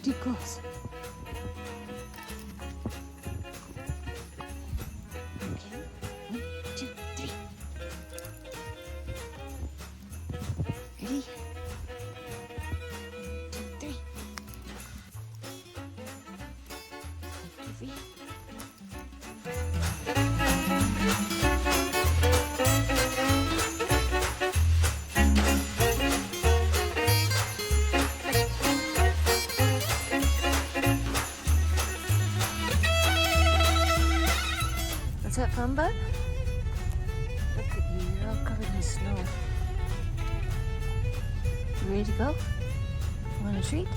Too close. Okay. 1, 2, 3. Ready? 1, 2, 3. 1, 2, 3. What's that fun, bud? Look at you, you're all covered in snow. You ready to go? Want a treat?